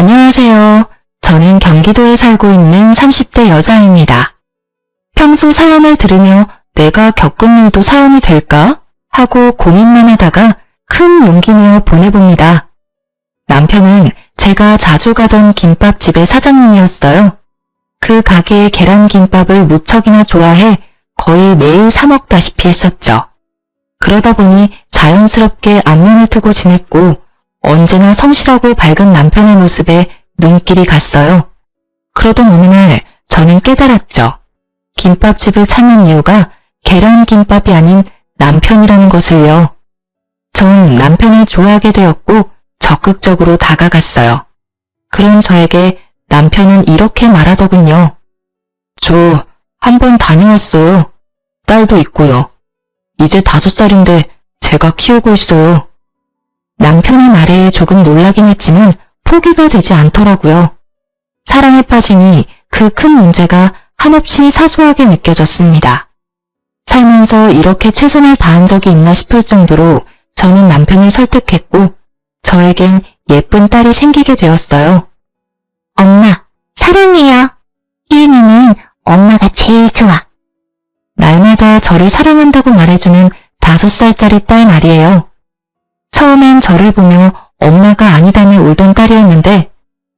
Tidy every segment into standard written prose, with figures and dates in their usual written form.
안녕하세요. 저는 경기도에 살고 있는 30대 여자입니다. 평소 사연을 들으며 내가 겪은 일도 사연이 될까? 하고 고민만 하다가 큰 용기 내어 보내봅니다. 남편은 제가 자주 가던 김밥집의 사장님이었어요. 그 가게의 계란김밥을 무척이나 좋아해 거의 매일 사 먹다시피 했었죠. 그러다 보니 자연스럽게 안면을 트고 지냈고 언제나 성실하고 밝은 남편의 모습에 눈길이 갔어요. 그러던 어느 날 저는 깨달았죠. 김밥집을 찾는 이유가 계란김밥이 아닌 남편이라는 것을요. 전 남편을 좋아하게 되었고 적극적으로 다가갔어요. 그런 저에게 남편은 이렇게 말하더군요. 저 한번 다녀왔어요. 딸도 있고요. 이제 5살인데 제가 키우고 있어요. 남편의 말에 조금 놀라긴 했지만 포기가 되지 않더라고요. 사랑에 빠지니 그 큰 문제가 한없이 사소하게 느껴졌습니다. 살면서 이렇게 최선을 다한 적이 있나 싶을 정도로 저는 남편을 설득했고 저에겐 예쁜 딸이 생기게 되었어요. 엄마, 사랑해요. 희은이는 엄마가 제일 좋아. 날마다 저를 사랑한다고 말해주는 5살짜리 딸 말이에요. 처음엔 저를 보며 엄마가 아니다며 울던 딸이었는데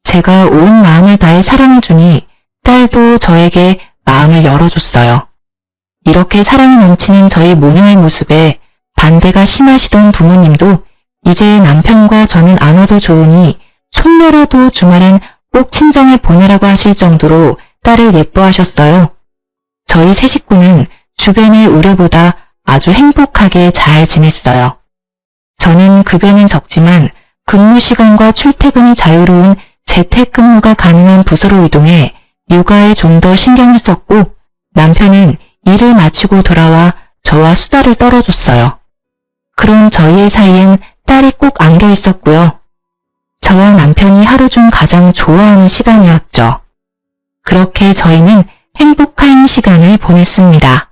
제가 온 마음을 다해 사랑을 주니 딸도 저에게 마음을 열어줬어요. 이렇게 사랑이 넘치는 저희 모녀의 모습에 반대가 심하시던 부모님도 이제 남편과 저는 안 와도 좋으니 손녀라도 주말엔 꼭 친정에 보내라고 하실 정도로 딸을 예뻐하셨어요. 저희 세 식구는 주변의 우려보다 아주 행복하게 잘 지냈어요. 저는 급여는 적지만 근무 시간과 출퇴근이 자유로운 재택근무가 가능한 부서로 이동해 육아에 좀 더 신경을 썼고 남편은 일을 마치고 돌아와 저와 수다를 떨어줬어요. 그런 저희의 사이엔 딸이 꼭 안겨 있었고요. 저와 남편이 하루 중 가장 좋아하는 시간이었죠. 그렇게 저희는 행복한 시간을 보냈습니다.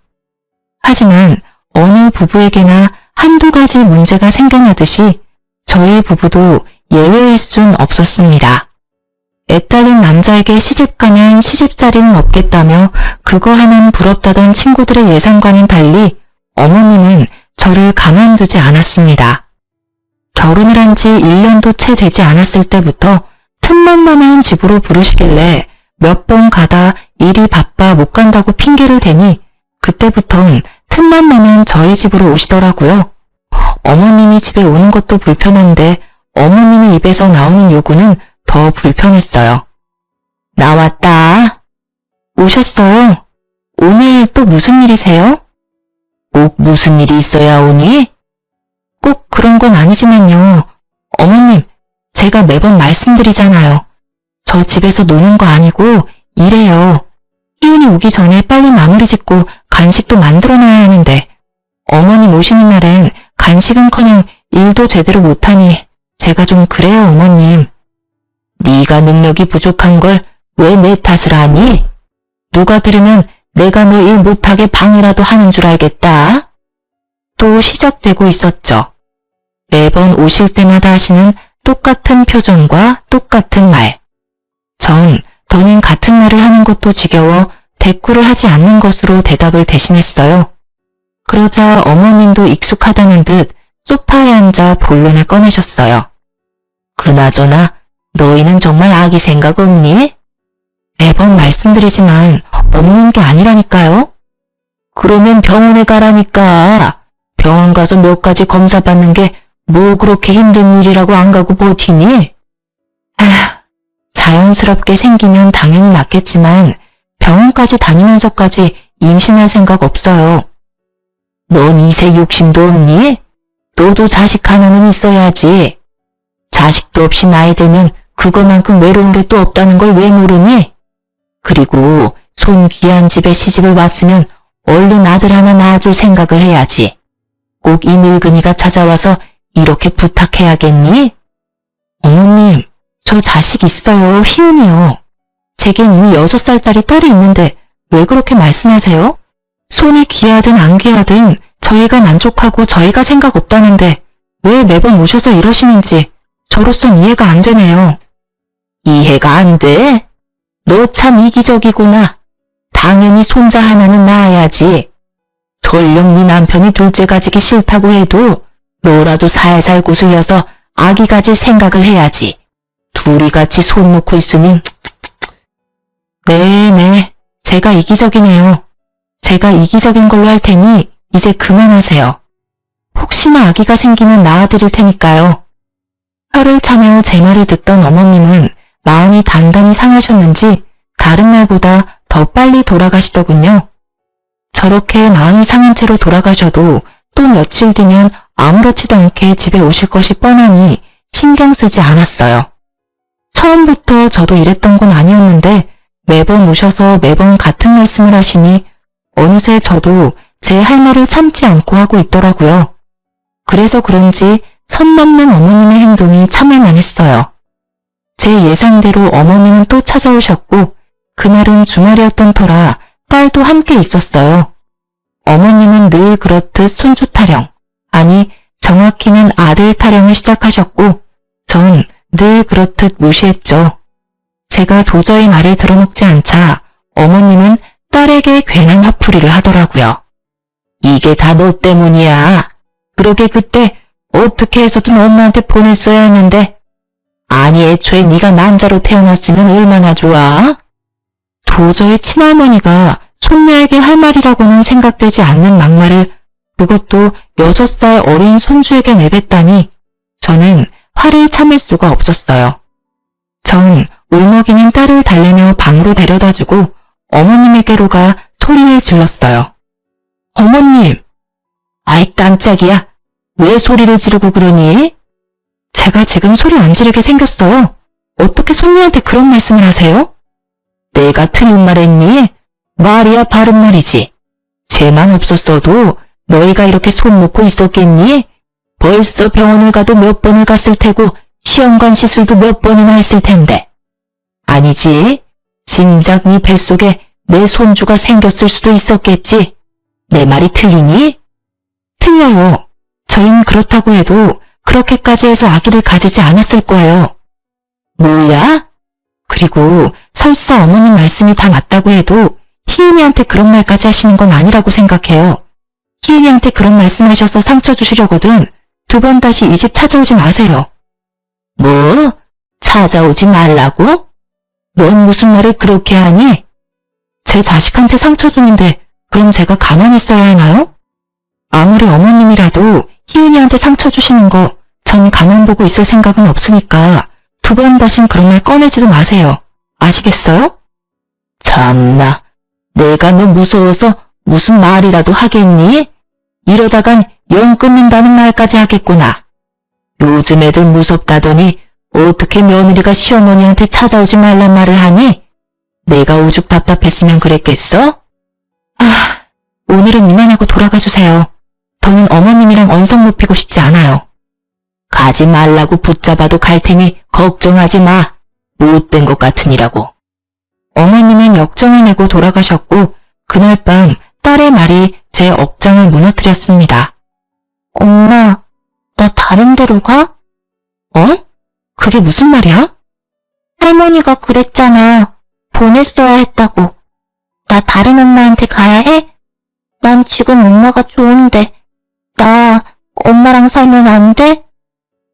하지만 어느 부부에게나 한두 가지 문제가 생겨나듯이 저희 부부도 예외일 순 없었습니다. 애딸린 남자에게 시집가면 시집살이는 없겠다며 그거 하면 부럽다던 친구들의 예상과는 달리 어머님은 저를 가만두지 않았습니다. 결혼을 한 지 1년도 채 되지 않았을 때부터 틈만 나면 집으로 부르시길래 몇 번 가다 일이 바빠 못 간다고 핑계를 대니 그때부턴 틈만 나면 저희 집으로 오시더라고요. 어머님이 집에 오는 것도 불편한데 어머님의 입에서 나오는 요구는 더 불편했어요. 나왔다. 오셨어요? 오늘 또 무슨 일이세요? 꼭 무슨 일이 있어야 오니? 꼭 그런 건 아니지만요. 어머님, 제가 매번 말씀드리잖아요. 저 집에서 노는 거 아니고 일해요. 희은이 오기 전에 빨리 마무리 짓고 간식도 만들어놔야 하는데 어머님 오시는 날엔 간식은커녕 일도 제대로 못하니 제가 좀 그래요, 어머님. 네가 능력이 부족한 걸 왜 내 탓을 하니? 누가 들으면 내가 너 일 못하게 방해라도 하는 줄 알겠다. 또 시작되고 있었죠. 매번 오실 때마다 하시는 똑같은 표정과 똑같은 말. 전 더는 같은 말을 하는 것도 지겨워 대꾸를 하지 않는 것으로 대답을 대신했어요. 그러자 어머님도 익숙하다는 듯 소파에 앉아 본론을 꺼내셨어요. 그나저나 너희는 정말 아기 생각 없니? 매번 말씀드리지만 없는 게 아니라니까요. 그러면 병원에 가라니까. 병원 가서 몇 가지 검사 받는 게 뭐 그렇게 힘든 일이라고 안 가고 버티니? 자연스럽게 생기면 당연히 낫겠지만 병원까지 다니면서까지 임신할 생각 없어요. 넌 이세 욕심도 없니? 너도 자식 하나는 있어야지. 자식도 없이 나이 들면 그거만큼 외로운 게 또 없다는 걸 왜 모르니? 그리고 손 귀한 집에 시집을 왔으면 얼른 아들 하나 낳아줄 생각을 해야지. 꼭 이 늙은이가 찾아와서 이렇게 부탁해야겠니? 어머님, 저 자식 있어요. 희은이요. 제겐 이미 6살짜리 딸이 있는데 왜 그렇게 말씀하세요? 손이 귀하든 안 귀하든 저희가 만족하고 저희가 생각 없다는데 왜 매번 오셔서 이러시는지 저로선 이해가 안 되네요. 이해가 안 돼? 너 참 이기적이구나. 당연히 손자 하나는 낳아야지. 설령 네 남편이 둘째 가지기 싫다고 해도 너라도 살살 구슬려서 아기 가질 생각을 해야지. 둘이 같이 손 놓고 있으니. 네네, 제가 이기적이네요. 제가 이기적인 걸로 할 테니 이제 그만하세요. 혹시나 아기가 생기면 낳아드릴 테니까요. 혀를 차며 제 말을 듣던 어머님은 마음이 단단히 상하셨는지 다른 날보다 더 빨리 돌아가시더군요. 저렇게 마음이 상한 채로 돌아가셔도 또 며칠 뒤면 아무렇지도 않게 집에 오실 것이 뻔하니 신경 쓰지 않았어요. 처음부터 저도 이랬던 건 아니었는데 매번 오셔서 매번 같은 말씀을 하시니 어느새 저도 제 할 말을 참지 않고 하고 있더라고요. 그래서 그런지 선 넘는 어머님의 행동이 참을 만했어요. 제 예상대로 어머님은 또 찾아오셨고 그날은 주말이었던 터라 딸도 함께 있었어요. 어머님은 늘 그렇듯 손주 타령, 아니 정확히는 아들 타령을 시작하셨고 전 늘 그렇듯 무시했죠. 제가 도저히 말을 들어먹지 않자 어머님은 딸에게 괜한 화풀이를 하더라고요. 이게 다 너 때문이야. 그러게 그때 어떻게 해서든 엄마한테 보냈어야 했는데. 아니 애초에 네가 남자로 태어났으면 얼마나 좋아. 도저히 친할머니가 손녀에게 할 말이라고는 생각되지 않는 막말을 그것도 6살 어린 손주에게 내뱉다니 저는 화를 참을 수가 없었어요. 전 울먹이는 딸을 달래며 방으로 데려다주고 어머님에게로 가 소리를 질렀어요. 어머님! 아이 깜짝이야. 왜 소리를 지르고 그러니? 제가 지금 소리 안 지르게 생겼어요. 어떻게 손녀한테 그런 말씀을 하세요? 내가 틀린 말 했니? 말이야 바른 말이지. 죄만 없었어도 너희가 이렇게 손 놓고 있었겠니? 벌써 병원을 가도 몇 번을 갔을 테고 시험관 시술도 몇 번이나 했을 텐데. 아니지. 진작 네 뱃속에 내 손주가 생겼을 수도 있었겠지. 내 말이 틀리니? 틀려요. 저희는 그렇다고 해도 그렇게까지 해서 아기를 가지지 않았을 거예요. 뭐야? 그리고 설사 어머님 말씀이 다 맞다고 해도 희은이한테 그런 말까지 하시는 건 아니라고 생각해요. 희은이한테 그런 말씀하셔서 상처 주시려거든 2번 다시 이 집 찾아오지 마세요. 뭐? 찾아오지 말라고? 넌 무슨 말을 그렇게 하니? 제 자식한테 상처 주는데 그럼 제가 가만히 있어야 하나요? 아무리 어머님이라도 희은이한테 상처 주시는 거 전 가만 보고 있을 생각은 없으니까 2번 다신 그런 말 꺼내지도 마세요. 아시겠어요? 참나, 내가 너 무서워서 무슨 말이라도 하겠니? 이러다간 영 끊는다는 말까지 하겠구나. 요즘 애들 무섭다더니 어떻게 며느리가 시어머니한테 찾아오지 말란 말을 하니? 내가 오죽 답답했으면 그랬겠어? 오늘은 이만하고 돌아가주세요. 더는 어머님이랑 언성 높이고 싶지 않아요. 가지 말라고 붙잡아도 갈 테니 걱정하지 마. 못된 것 같으니라고. 어머님은 역정을 내고 돌아가셨고 그날 밤 딸의 말이 제 억장을 무너뜨렸습니다. 엄마, 나 다른 데로 가? 어? 그게 무슨 말이야? 할머니가 그랬잖아. 보냈어야 했다고. 나 다른 엄마한테 가야 해? 난 지금 엄마가 좋은데. 나 엄마랑 살면 안 돼?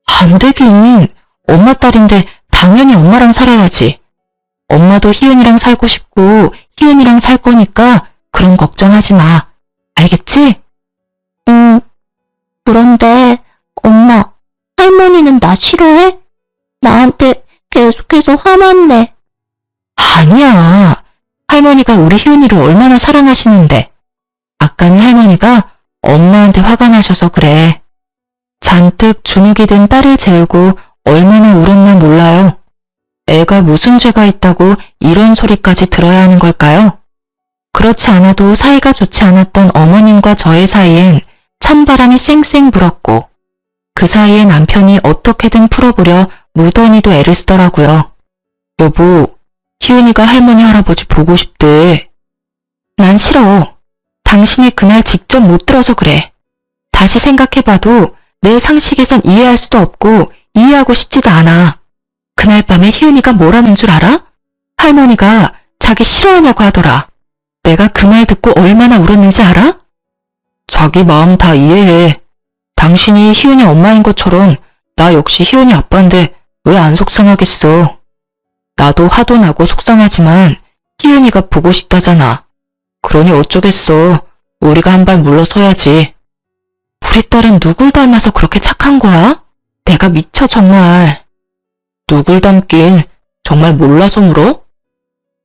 안 되긴. 엄마 딸인데 당연히 엄마랑 살아야지. 엄마도 희은이랑 살고 싶고 희은이랑 살 거니까 그런 걱정하지 마. 알겠지? 응. 그런데 엄마, 할머니는 나 싫어해? 나한테 계속해서 화만 내. 아니야. 할머니가 우리 희은이를 얼마나 사랑하시는데. 아까는 할머니가 엄마한테 화가 나셔서 그래. 잔뜩 주눅이 든 딸을 재우고 얼마나 울었나 몰라요. 애가 무슨 죄가 있다고 이런 소리까지 들어야 하는 걸까요? 그렇지 않아도 사이가 좋지 않았던 어머님과 저의 사이엔 찬바람이 쌩쌩 불었고 그 사이에 남편이 어떻게든 풀어보려 무던히도 애를 쓰더라고요. 여보, 희은이가 할머니 할아버지 보고 싶대. 난 싫어. 당신이 그날 직접 못 들어서 그래. 다시 생각해봐도 내 상식에선 이해할 수도 없고 이해하고 싶지도 않아. 그날 밤에 희은이가 뭐라는 줄 알아? 할머니가 자기 싫어하냐고 하더라. 내가 그 말 듣고 얼마나 울었는지 알아? 자기 마음 다 이해해. 당신이 희은이 엄마인 것처럼 나 역시 희은이 아빠인데 왜 안 속상하겠어. 나도 화도 나고 속상하지만 희은이가 보고 싶다잖아. 그러니 어쩌겠어. 우리가 한 발 물러서야지. 우리 딸은 누굴 닮아서 그렇게 착한 거야? 내가 미쳐 정말. 누굴 닮긴 정말 몰라서 물어?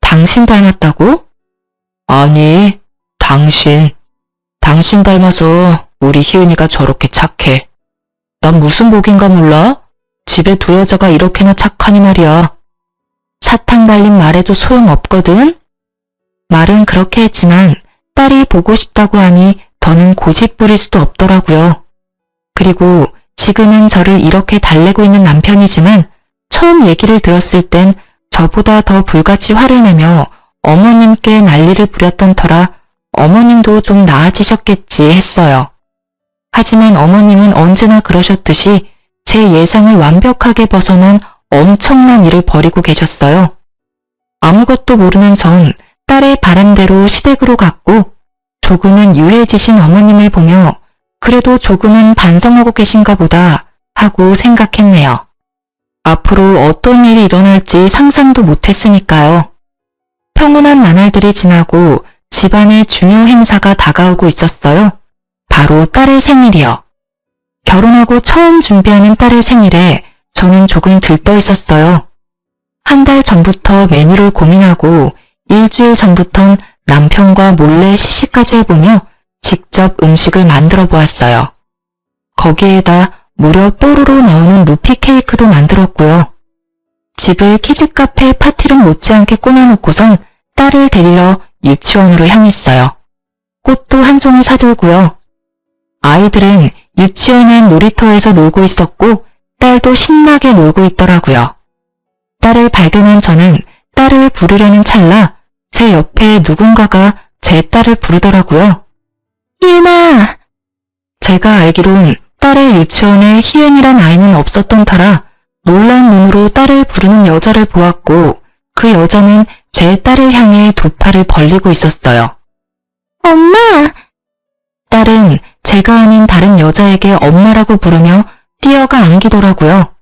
당신 닮았다고? 아니, 당신. 당신 닮아서 우리 희은이가 저렇게 착해. 난 무슨 복인가 몰라? 집에 두 여자가 이렇게나 착하니 말이야. 사탕 발린 말에도 소용없거든? 말은 그렇게 했지만 딸이 보고 싶다고 하니 더는 고집 부릴 수도 없더라고요. 그리고 지금은 저를 이렇게 달래고 있는 남편이지만 처음 얘기를 들었을 땐 저보다 더 불같이 화를 내며 어머님께 난리를 부렸던 터라 어머님도 좀 나아지셨겠지 했어요. 하지만 어머님은 언제나 그러셨듯이 제 예상을 완벽하게 벗어난 엄청난 일을 벌이고 계셨어요. 아무것도 모르는 전 딸의 바람대로 시댁으로 갔고 조금은 유해지신 어머님을 보며 그래도 조금은 반성하고 계신가 보다 하고 생각했네요. 앞으로 어떤 일이 일어날지 상상도 못했으니까요. 평온한 나날들이 지나고 집안의 중요 행사가 다가오고 있었어요. 바로 딸의 생일이요. 결혼하고 처음 준비하는 딸의 생일에 저는 조금 들떠 있었어요. 한 달 전부터 메뉴를 고민하고 일주일 전부턴 남편과 몰래 시식까지 해보며 직접 음식을 만들어 보았어요. 거기에다 무려 뽀로로 나오는 루피 케이크도 만들었고요. 집을 키즈카페 파티룸 못지않게 꾸며놓고선 딸을 데리러 유치원으로 향했어요. 꽃도 한 종이 사들고요. 아이들은 유치원 안 놀이터에서 놀고 있었고 딸도 신나게 놀고 있더라고요. 딸을 발견한 저는 딸을 부르려는 찰나 제 옆에 누군가가 제 딸을 부르더라고요. 희은아! 제가 알기론 딸의 유치원에 희은이란 아이는 없었던 터라 놀란 눈으로 딸을 부르는 여자를 보았고 그 여자는 제 딸을 향해 두 팔을 벌리고 있었어요. 엄마! 딸은 제가 아닌 다른 여자에게 엄마라고 부르며 뛰어가 안기더라고요.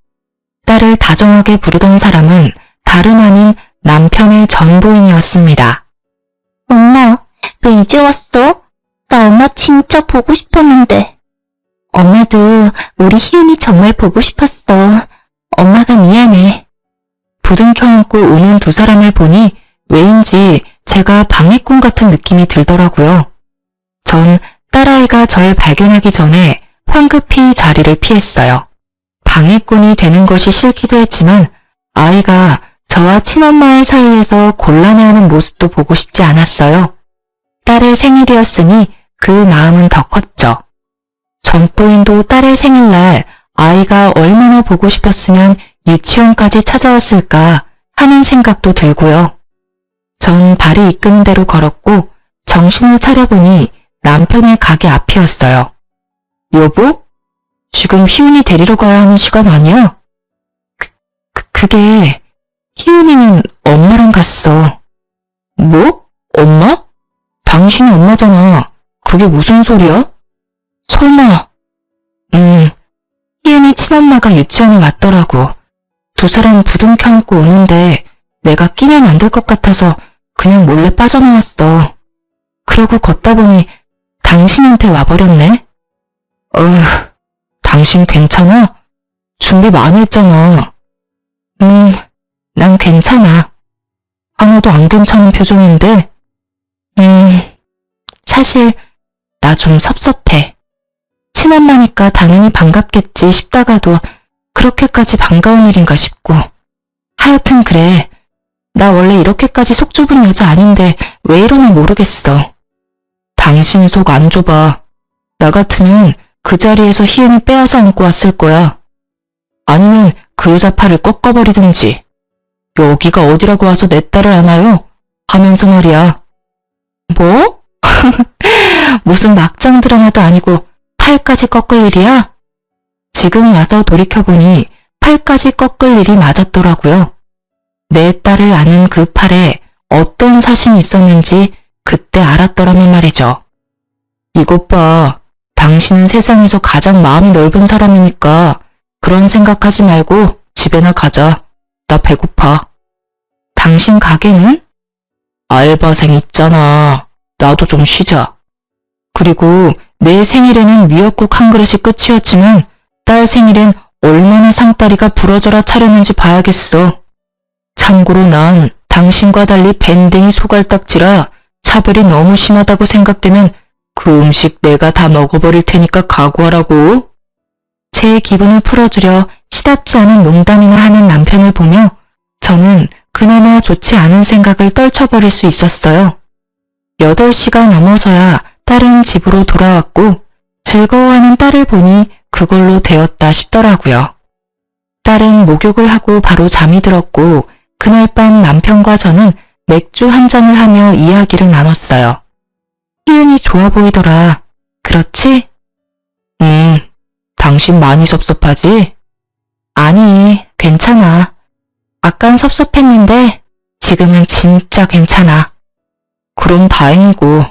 딸을 다정하게 부르던 사람은 다름 아닌 남편의 전 부인이었습니다. 엄마, 왜 이제 왔어? 나 엄마 진짜 보고 싶었는데. 엄마도 우리 희은이 정말 보고 싶었어. 엄마가 미안해. 부둥켜 안고 우는 두 사람을 보니 왜인지 제가 방해꾼 같은 느낌이 들더라고요. 전 딸아이가 절 발견하기 전에 황급히 자리를 피했어요. 방해꾼이 되는 것이 싫기도 했지만 아이가 저와 친엄마의 사이에서 곤란해하는 모습도 보고 싶지 않았어요. 딸의 생일이었으니 그 마음은 더 컸죠. 전부인도 딸의 생일날 아이가 얼마나 보고 싶었으면 유치원까지 찾아왔을까 하는 생각도 들고요. 전 발이 이끄는 대로 걸었고 정신을 차려보니 남편의 가게 앞이었어요. 여보? 지금 희은이 데리러 가야 하는 시간 아니야? 그게 희은이는 엄마랑 갔어. 뭐? 엄마? 당신이 엄마잖아. 그게 무슨 소리야? 설마. 희은이 친엄마가 유치원에 왔더라고. 두 사람 부둥켜 안고 오는데 내가 끼면 안 될 것 같아서 그냥 몰래 빠져나왔어. 그러고 걷다 보니 당신한테 와버렸네. 당신 괜찮아? 준비 많이 했잖아. 난 괜찮아. 하나도 안 괜찮은 표정인데. 사실 나 좀 섭섭해. 친엄마니까 당연히 반갑겠지 싶다가도 그렇게까지 반가운 일인가 싶고. 하여튼 그래. 나 원래 이렇게까지 속 좁은 여자 아닌데 왜 이러나 모르겠어. 당신 속 안 좁아. 나 같으면 그 자리에서 희은이 빼앗아 안고 왔을 거야. 아니면 그 여자 팔을 꺾어버리든지. 여기가 어디라고 와서 내 딸을 안아요? 하면서 말이야. 뭐? 무슨 막장 드라마도 아니고 팔까지 꺾을 일이야? 지금 와서 돌이켜보니 팔까지 꺾을 일이 맞았더라고요. 내 딸을 아는 그 팔에 어떤 사신이 있었는지 그때 알았더라면 말이죠. 이것 봐. 당신은 세상에서 가장 마음이 넓은 사람이니까 그런 생각하지 말고 집에나 가자. 나 배고파. 당신 가게는? 알바생 있잖아. 나도 좀 쉬자. 그리고 내 생일에는 미역국 한 그릇이 끝이었지만 딸 생일엔 얼마나 상다리가 부러져라 차렸는지 봐야겠어. 참고로 난 당신과 달리 밴댕이 소갈딱지라 차별이 너무 심하다고 생각되면 그 음식 내가 다 먹어버릴 테니까 각오하라고. 제 기분을 풀어주려 시답지 않은 농담이나 하는 남편을 보며 저는 그나마 좋지 않은 생각을 떨쳐버릴 수 있었어요. 8시가 넘어서야 딸은 집으로 돌아왔고 즐거워하는 딸을 보니 그걸로 되었다 싶더라고요. 딸은 목욕을 하고 바로 잠이 들었고 그날 밤 남편과 저는 맥주 한 잔을 하며 이야기를 나눴어요. 희은이 좋아 보이더라. 그렇지? 당신 많이 섭섭하지? 아니, 괜찮아. 아깐 섭섭했는데 지금은 진짜 괜찮아. 그럼 다행이고.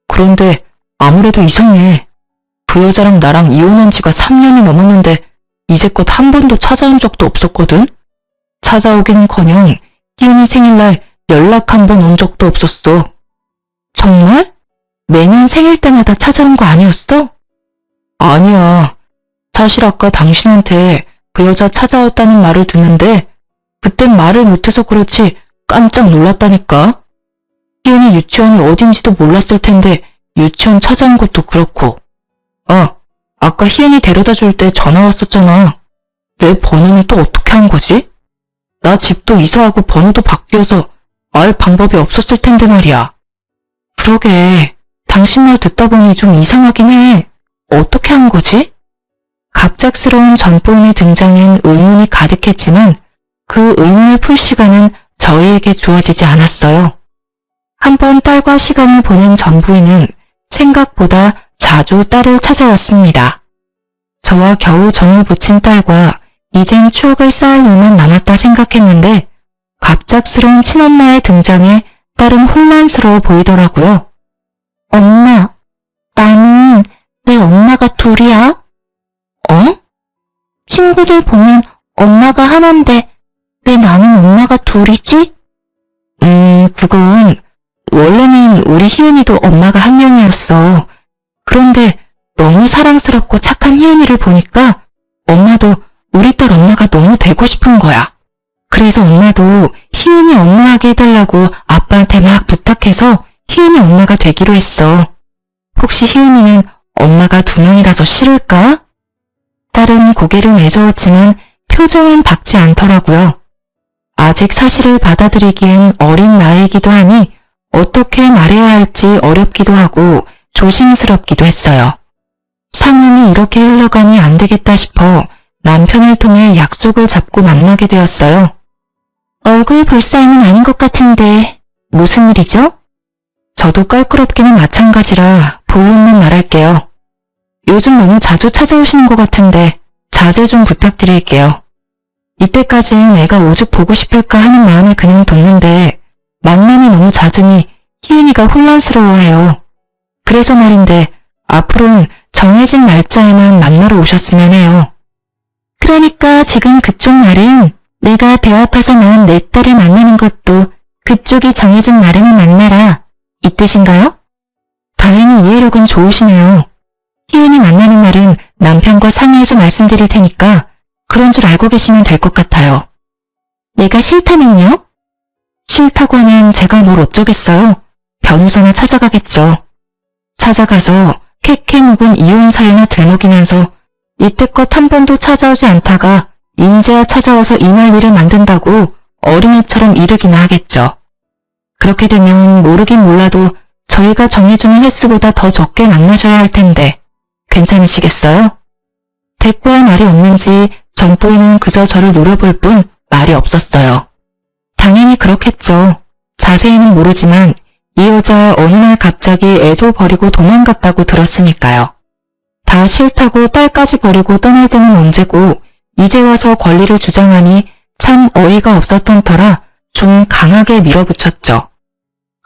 그런데 아무래도 이상해. 그 여자랑 나랑 이혼한 지가 3년이 넘었는데 이제껏 한 번도 찾아온 적도 없었거든? 찾아오기는커녕 희은이 생일날 연락 한 번 온 적도 없었어. 정말? 매년 생일 때마다 찾아온 거 아니었어? 아니야. 사실 아까 당신한테 그 여자 찾아왔다는 말을 듣는데 그땐 말을 못해서 그렇지 깜짝 놀랐다니까. 희은이 유치원이 어딘지도 몰랐을 텐데 유치원 찾아온 것도 그렇고. 아까 희은이 데려다 줄 때 전화 왔었잖아. 내 번호는 또 어떻게 한 거지? 나 집도 이사하고 번호도 바뀌어서 알 방법이 없었을 텐데 말이야. 그러게, 당신 말 듣다 보니 좀 이상하긴 해. 어떻게 한 거지? 갑작스러운 전부인의 등장엔 의문이 가득했지만 그 의문을 풀 시간은 저희에게 주어지지 않았어요. 한번 딸과 시간을 보낸 전부인은 생각보다 자주 딸을 찾아왔습니다. 저와 겨우 정을 붙인 딸과 이젠 추억을 쌓을 일만 남았다 생각했는데 갑작스러운 친엄마의 등장에 딸은 혼란스러워 보이더라고요. 엄마, 나는 왜 엄마가 둘이야? 친구들 보면 엄마가 하나인데 왜 나는 엄마가 둘이지? 그건 원래는 우리 희은이도 엄마가 한 명이었어. 그런데 너무 사랑스럽고 착한 희은이를 보니까 엄마도 우리 딸 엄마가 너무 되고 싶은 거야. 그래서 엄마도 희은이 엄마하게 해달라고 아빠한테 막 부탁해서 희은이 엄마가 되기로 했어. 혹시 희은이는 엄마가 2명이라서 싫을까? 딸은 고개를 내저었지만 표정은 밝지 않더라고요. 아직 사실을 받아들이기엔 어린 나이이기도 하니 어떻게 말해야 할지 어렵기도 하고 조심스럽기도 했어요. 상황이 이렇게 흘러가니 안 되겠다 싶어 남편을 통해 약속을 잡고 만나게 되었어요. 얼굴 볼 사이는 아닌 것 같은데 무슨 일이죠? 저도 껄끄럽기는 마찬가지라 본론만 말할게요. 요즘 너무 자주 찾아오시는 것 같은데 자제 좀 부탁드릴게요. 이때까지는 애가 오죽 보고 싶을까 하는 마음에 그냥 뒀는데 만남이 너무 잦으니 희은이가 혼란스러워해요. 그래서 말인데 앞으로는 정해진 날짜에만 만나러 오셨으면 해요. 그러니까 지금 그쪽 말은 내가 배 아파서 낳은 내 딸을 만나는 것도 그쪽이 정해준 날에만 만나라 이 뜻인가요? 다행히 이해력은 좋으시네요. 희은이 만나는 날은 남편과 상의해서 말씀드릴 테니까 그런 줄 알고 계시면 될 것 같아요. 내가 싫다면요? 싫다고 하면 제가 뭘 어쩌겠어요? 변호사나 찾아가겠죠. 찾아가서 캐캐 묵은 이혼 사유나 들먹이면서 이때껏 한 번도 찾아오지 않다가 인제야 찾아와서 이 난리를 만든다고 어린애처럼 이르기나 하겠죠. 그렇게 되면 모르긴 몰라도 저희가 정해주는 횟수보다 더 적게 만나셔야 할 텐데 괜찮으시겠어요? 대꾸할 말이 없는지 전부인은 그저 저를 노려볼 뿐 말이 없었어요. 당연히 그렇겠죠. 자세히는 모르지만 이 여자 어느 날 갑자기 애도 버리고 도망갔다고 들었으니까요. 다 싫다고 딸까지 버리고 떠날 때는 언제고 이제 와서 권리를 주장하니 참 어이가 없었던 터라 좀 강하게 밀어붙였죠.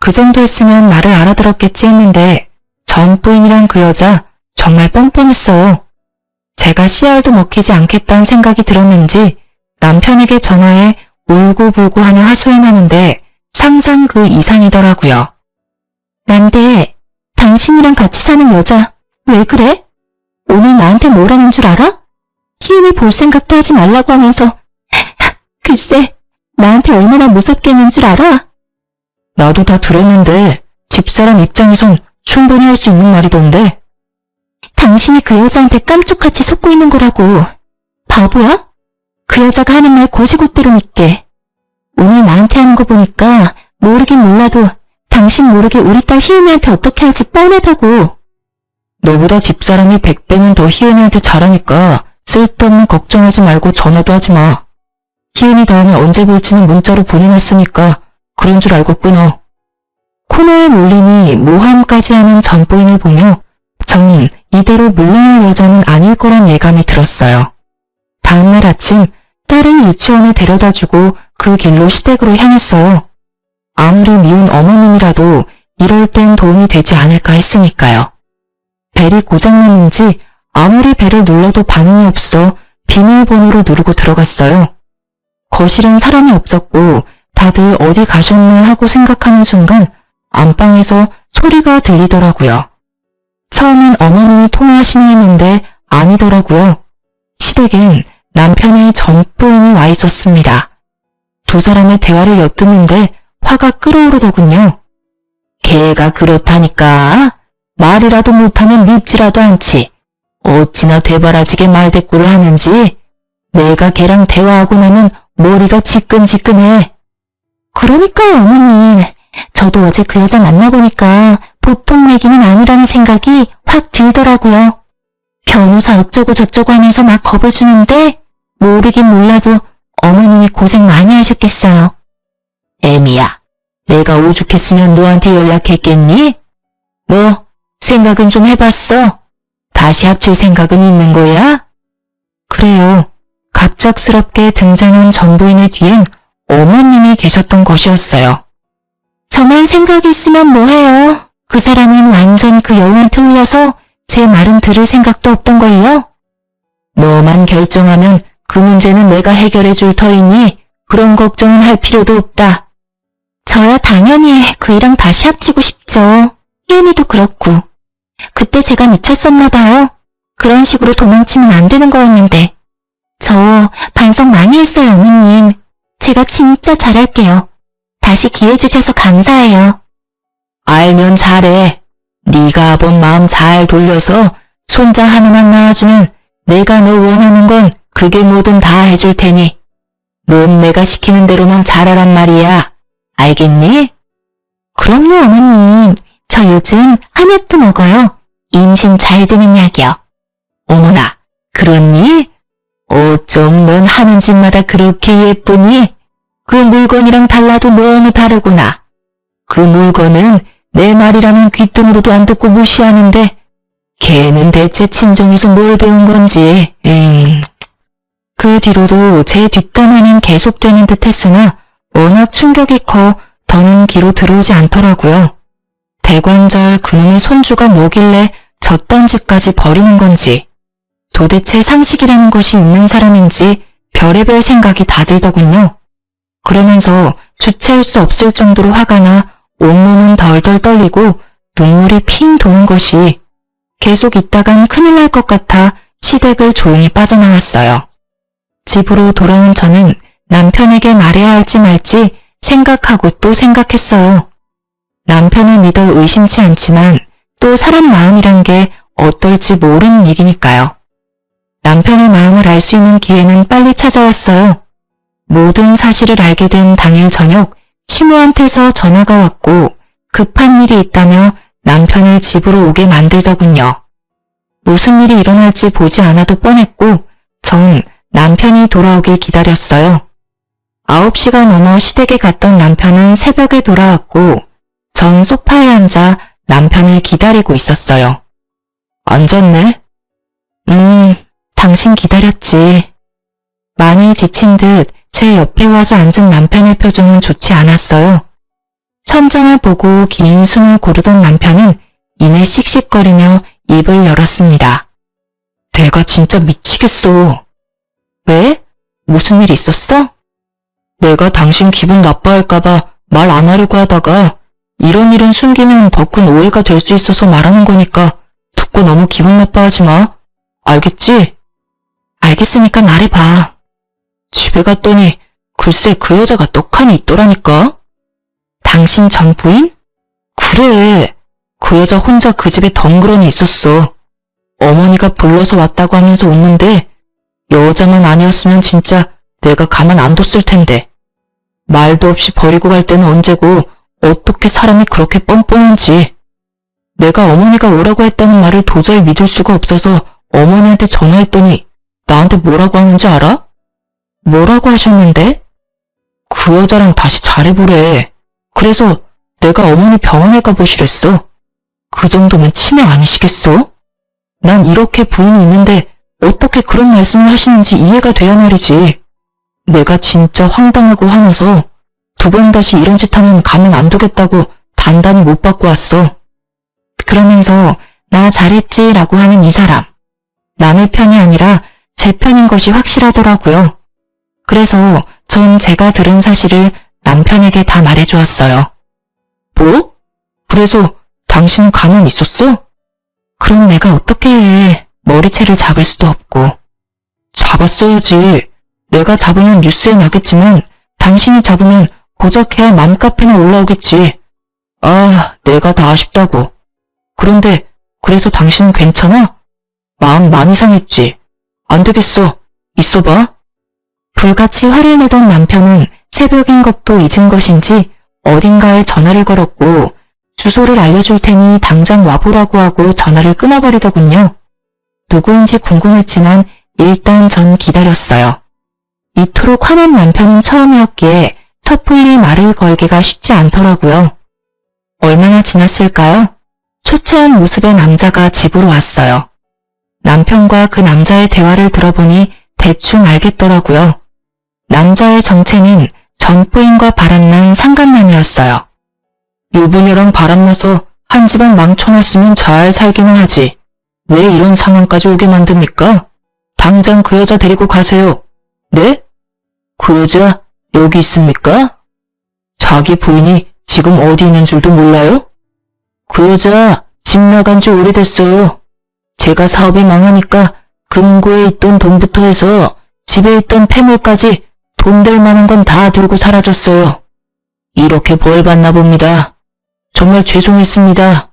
그 정도 했으면 말을 알아들었겠지 했는데 전 부인이란 그 여자 정말 뻔뻔했어요. 제가 씨알도 먹히지 않겠다는 생각이 들었는지 남편에게 전화해 울고불고 하며 하소연하는데 상상 그 이상이더라고요. 난데 당신이랑 같이 사는 여자 왜 그래? 오늘 나한테 뭐라는 줄 알아? 희은이 볼 생각도 하지 말라고 하면서 글쎄 나한테 얼마나 무섭겠는 줄 알아? 나도 다 들었는데 집사람 입장에선 충분히 할 수 있는 말이던데. 당신이 그 여자한테 깜짝같이 속고 있는 거라고. 바보야? 그 여자가 하는 말 고지고대로 믿게. 오늘 나한테 하는 거 보니까 모르긴 몰라도 당신 모르게 우리 딸 희은이한테 어떻게 할지 뻔하다고. 너보다 집사람이 100배는 더 희은이한테 잘하니까 쓸데없는 걱정하지 말고 전화도 하지 마. 희은이 다음에 언제 볼지는 문자로 보내놨으니까 그런 줄 알고 끊어. 코너에 몰리니 모함까지 하는 전부인을 보며 전 이대로 물러날 여자는 아닐 거란 예감이 들었어요. 다음날 아침 딸을 유치원에 데려다주고 그 길로 시댁으로 향했어요. 아무리 미운 어머님이라도 이럴 땐 도움이 되지 않을까 했으니까요. 벨이 고장났는지 아무리 벨을 눌러도 반응이 없어 비밀번호를 누르고 들어갔어요. 거실엔 사람이 없었고 다들 어디 가셨나 하고 생각하는 순간 안방에서 소리가 들리더라고요. 처음엔 어머님이 통화하시나 했는데 아니더라고요. 시댁엔 남편의 전 부인이 와 있었습니다. 두 사람의 대화를 엿듣는데 화가 끓어오르더군요. 걔가 그렇다니까. 말이라도 못하면 밉지라도 않지. 어찌나 되바라지게 말대꾸를 하는지. 내가 걔랑 대화하고 나면 머리가 지끈지끈해. 그러니까요, 어머님. 저도 어제 그 여자 만나보니까 보통 얘기는 아니라는 생각이 확 들더라고요. 변호사 어쩌고 저쩌고 하면서 막 겁을 주는데 모르긴 몰라도 어머님이 고생 많이 하셨겠어요. 애미야, 내가 오죽했으면 너한테 연락했겠니? 너 생각은 좀 해봤어? 다시 합칠 생각은 있는 거야? 그래요. 갑작스럽게 등장한 전부인의 뒤엔 어머님이 계셨던 것이었어요. 저만 생각이 있으면 뭐해요. 그 사람은 완전 그 여우한테 홀려서 제 말은 들을 생각도 없던걸요. 너만 결정하면 그 문제는 내가 해결해 줄 터이니 그런 걱정은 할 필요도 없다. 저야 당연히 그이랑 다시 합치고 싶죠. 희은이도 그렇고. 그때 제가 미쳤었나 봐요. 그런 식으로 도망치면 안 되는 거였는데. 저 반성 많이 했어요, 어머님. 제가 진짜 잘할게요. 다시 기회 주셔서 감사해요. 알면 잘해. 네가 아본 마음 잘 돌려서 손자 하나만 낳아주면 내가 너 원하는 건 그게 뭐든 다 해줄 테니 넌 내가 시키는 대로만 잘하란 말이야. 알겠니? 그럼요, 어머님. 저 요즘 한약도 먹어요. 임신 잘 되는 약이요. 어머나, 그렇니? 어쩜 넌 하는 짓마다 그렇게 예쁘니? 그 물건이랑 달라도 너무 다르구나. 그 물건은 내 말이라면 귀등으로도 안 듣고 무시하는데 걔는 대체 친정에서 뭘 배운 건지. 그 뒤로도 제 뒷담화는 계속되는 듯 했으나 워낙 충격이 커 더는 귀로 들어오지 않더라고요. 대관절 그놈의 손주가 뭐길래 저딴 짓까지 버리는 건지 도대체 상식이라는 것이 있는 사람인지 별의별 생각이 다 들더군요. 그러면서 주체할 수 없을 정도로 화가 나 온몸은 덜덜 떨리고 눈물이 핑 도는 것이 계속 있다간 큰일 날 것 같아 시댁을 조용히 빠져나왔어요. 집으로 돌아온 저는 남편에게 말해야 할지 말지 생각하고 또 생각했어요. 남편을 믿어 의심치 않지만 또 사람 마음이란 게 어떨지 모르는 일이니까요. 남편의 마음을 알 수 있는 기회는 빨리 찾아왔어요. 모든 사실을 알게 된 당일 저녁 시모한테서 전화가 왔고 급한 일이 있다며 남편을 집으로 오게 만들더군요. 무슨 일이 일어날지 보지 않아도 뻔했고 전 남편이 돌아오길 기다렸어요. 9시가 넘어 시댁에 갔던 남편은 새벽에 돌아왔고 전 소파에 앉아 남편을 기다리고 있었어요. 앉았네? 당신 기다렸지. 많이 지친 듯 제 옆에 와서 앉은 남편의 표정은 좋지 않았어요. 천장을 보고 긴 숨을 고르던 남편은 이내 씩씩거리며 입을 열었습니다. 내가 진짜 미치겠어. 왜? 무슨 일 있었어? 내가 당신 기분 나빠할까봐 말 안 하려고 하다가 이런 일은 숨기면 더 큰 오해가 될 수 있어서 말하는 거니까 듣고 너무 기분 나빠하지 마. 알겠지? 알겠으니까 말해봐. 집에 갔더니 글쎄 그 여자가 떡하니 있더라니까. 당신 전 부인? 그래. 그 여자 혼자 그 집에 덩그러니 있었어. 어머니가 불러서 왔다고 하면서 웃는데 여자만 아니었으면 진짜 내가 가만 안 뒀을 텐데. 말도 없이 버리고 갈 때는 언제고 어떻게 사람이 그렇게 뻔뻔한지. 내가 어머니가 오라고 했다는 말을 도저히 믿을 수가 없어서 어머니한테 전화했더니 나한테 뭐라고 하는지 알아? 뭐라고 하셨는데? 그 여자랑 다시 잘해보래. 그래서 내가 어머니 병원에 가보시랬어. 그 정도면 치매 아니시겠어? 난 이렇게 부인이 있는데 어떻게 그런 말씀을 하시는지 이해가 돼야 말이지. 내가 진짜 황당하고 화나서 2번 다시 이런 짓 하면 가만 안 두겠다고 단단히 못 받고 왔어. 그러면서 나 잘했지라고 하는 이 사람. 남의 편이 아니라 제 편인 것이 확실하더라고요. 그래서 전 제가 들은 사실을 남편에게 다 말해주었어요. 뭐? 그래서 당신은 가만히 있었어? 그럼 내가 어떻게 해. 머리채를 잡을 수도 없고. 잡았어야지. 내가 잡으면 뉴스에 나겠지만 당신이 잡으면 고작해야 맘카페나 올라오겠지. 아, 내가 다 아쉽다고. 그런데 그래서 당신은 괜찮아? 마음 많이 상했지. 안 되겠어. 있어봐. 불같이 화를 내던 남편은 새벽인 것도 잊은 것인지 어딘가에 전화를 걸었고 주소를 알려줄 테니 당장 와보라고 하고 전화를 끊어버리더군요. 누구인지 궁금했지만 일단 전 기다렸어요. 이토록 화난 남편은 처음이었기에 섣불리 말을 걸기가 쉽지 않더라고요. 얼마나 지났을까요? 초췌한 모습의 남자가 집으로 왔어요. 남편과 그 남자의 대화를 들어보니 대충 알겠더라고요. 남자의 정체는 전 부인과 바람난 상간남이었어요. 유부녀랑 바람나서 한 집안 망쳐놨으면 잘 살기는 하지. 왜 이런 상황까지 오게 만듭니까? 당장 그 여자 데리고 가세요. 네? 그 여자 여기 있습니까? 자기 부인이 지금 어디 있는 줄도 몰라요? 그 여자 집 나간 지 오래됐어요. 제가 사업이 망하니까 금고에 있던 돈부터 해서 집에 있던 폐물까지 돈 될 만한 건 다 들고 사라졌어요. 이렇게 벌 받나 봅니다. 정말 죄송했습니다.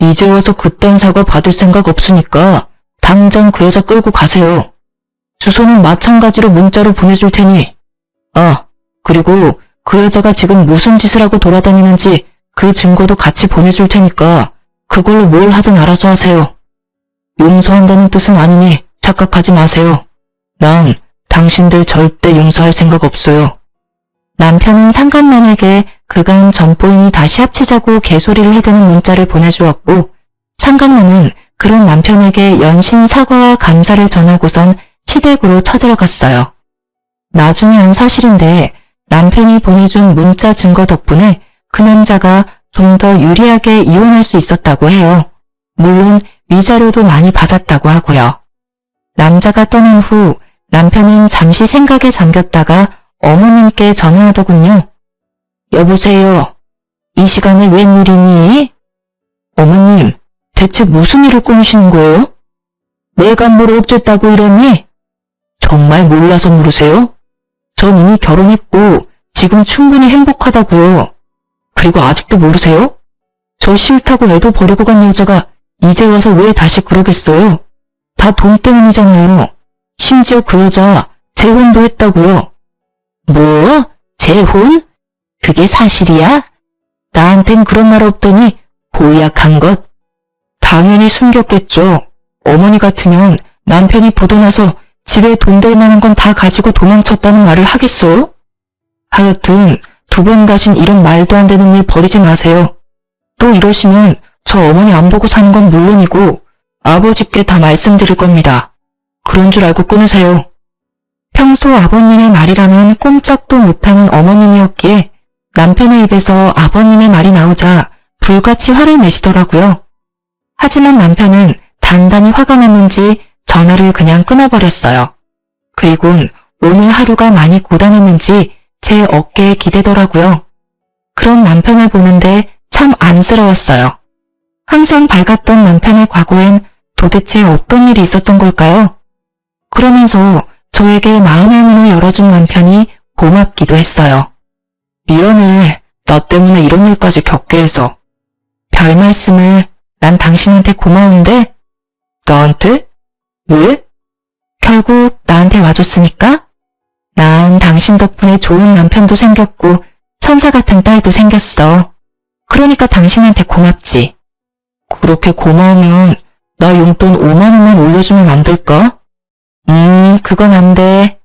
이제 와서 그딴 사과 받을 생각 없으니까 당장 그 여자 끌고 가세요. 주소는 마찬가지로 문자로 보내줄 테니. 아, 그리고 그 여자가 지금 무슨 짓을 하고 돌아다니는지 그 증거도 같이 보내줄 테니까 그걸로 뭘 하든 알아서 하세요. 용서한다는 뜻은 아니니 착각하지 마세요. 난 당신들 절대 용서할 생각 없어요. 남편은 상간남에게 그간 전부인이 다시 합치자고 개소리를 해대는 문자를 보내주었고 상간남은 그런 남편에게 연신 사과와 감사를 전하고선 시댁으로 쳐들어갔어요. 나중에 한 사실인데 남편이 보내준 문자 증거 덕분에 그 남자가 좀 더 유리하게 이혼할 수 있었다고 해요. 물론 위자료도 많이 받았다고 하고요. 남자가 떠난 후 남편은 잠시 생각에 잠겼다가 어머님께 전화하더군요. 여보세요. 이 시간에 웬일이니? 어머님, 대체 무슨 일을 꾸미시는 거예요? 내가 뭘 어쨌다고 이러니? 정말 몰라서 물으세요? 전 이미 결혼했고 지금 충분히 행복하다고요. 그리고 아직도 모르세요? 저 싫다고 애도 버리고 간 여자가 이제 와서 왜 다시 그러겠어요? 다 돈 때문이잖아요. 심지어 그 여자 재혼도 했다고요. 뭐? 재혼? 그게 사실이야? 나한텐 그런 말 없더니 보약한 것? 당연히 숨겼겠죠. 어머니 같으면 남편이 보도나서 집에 돈 될 만한 건 다 가지고 도망쳤다는 말을 하겠어요? 하여튼 2번 다신 이런 말도 안 되는 일 버리지 마세요. 또 이러시면 저 어머니 안 보고 사는 건 물론이고 아버지께 다 말씀드릴 겁니다. 그런 줄 알고 끊으세요. 평소 아버님의 말이라면 꼼짝도 못하는 어머님이었기에 남편의 입에서 아버님의 말이 나오자 불같이 화를 내시더라고요. 하지만 남편은 단단히 화가 났는지 전화를 그냥 끊어버렸어요. 그리곤 오늘 하루가 많이 고단했는지 제 어깨에 기대더라고요. 그런 남편을 보는데 참 안쓰러웠어요. 항상 밝았던 남편의 과거엔 도대체 어떤 일이 있었던 걸까요? 그러면서 저에게 마음의 문을 열어준 남편이 고맙기도 했어요. 미안해. 나 때문에 이런 일까지 겪게 해서. 별 말씀을. 난 당신한테 고마운데? 나한테? 왜? 결국 나한테 와줬으니까? 난 당신 덕분에 좋은 남편도 생겼고 천사 같은 딸도 생겼어. 그러니까 당신한테 고맙지. 그렇게 고마우면 나 용돈 5만 원만 올려주면 안 될까? 그건 안 돼.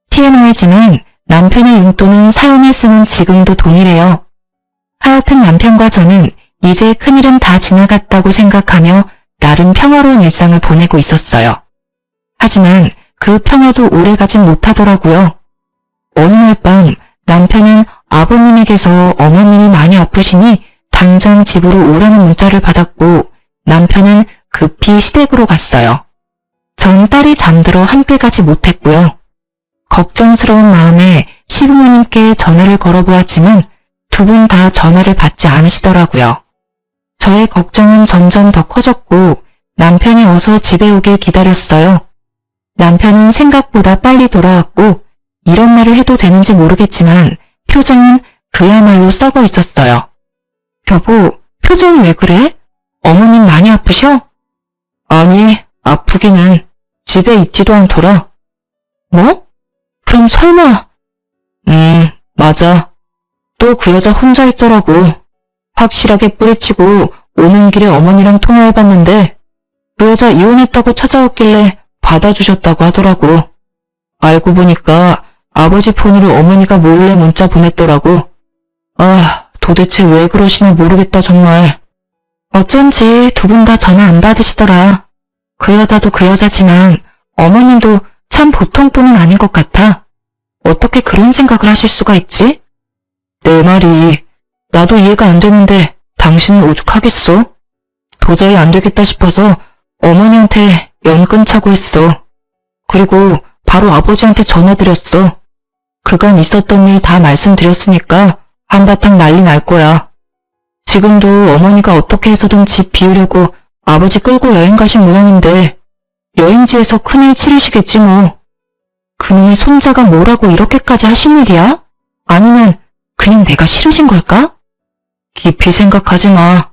TMI지만 남편의 용돈은 사연을 쓰는 지금도 돈이래요. 하여튼 남편과 저는 이제 큰일은 다 지나갔다고 생각하며 나름 평화로운 일상을 보내고 있었어요. 하지만 그 평화도 오래가진 못하더라고요. 어느 날 밤 남편은 아버님에게서 어머님이 많이 아프시니 당장 집으로 오라는 문자를 받았고 남편은 급히 시댁으로 갔어요. 전 딸이 잠들어 함께 가지 못했고요. 걱정스러운 마음에 시부모님께 전화를 걸어보았지만 두 분 다 전화를 받지 않으시더라고요. 저의 걱정은 점점 더 커졌고 남편이 어서 집에 오길 기다렸어요. 남편은 생각보다 빨리 돌아왔고 이런 말을 해도 되는지 모르겠지만 표정은 그야말로 썩어 있었어요. 여보, 표정이 왜 그래? 어머님 많이 아프셔? 아니, 아프기는 집에 있지도 않더라. 뭐? 그럼 설마... 맞아. 또 그 여자 혼자 있더라고. 확실하게 뿌리치고 오는 길에 어머니랑 통화해봤는데 그 여자 이혼했다고 찾아왔길래 받아주셨다고 하더라고. 알고 보니까 아버지 폰으로 어머니가 몰래 문자 보냈더라고. 아, 도대체 왜 그러시나 모르겠다 정말. 어쩐지 두 분 다 전화 안 받으시더라. 그 여자도 그 여자지만 어머님도 참 보통 분은 아닌 것 같아. 어떻게 그런 생각을 하실 수가 있지? 내 말이 나도 이해가 안 되는데 당신은 오죽하겠어? 도저히 안 되겠다 싶어서 어머니한테 연 끊자고 했어. 그리고 바로 아버지한테 전화드렸어. 그간 있었던 일 다 말씀드렸으니까 한바탕 난리 날 거야. 지금도 어머니가 어떻게 해서든 집 비우려고 아버지 끌고 여행 가신 모양인데 여행지에서 큰일 치르시겠지 뭐. 그놈의 손자가 뭐라고 이렇게까지 하신 일이야? 아니면 그냥 내가 싫으신 걸까? 깊이 생각하지 마.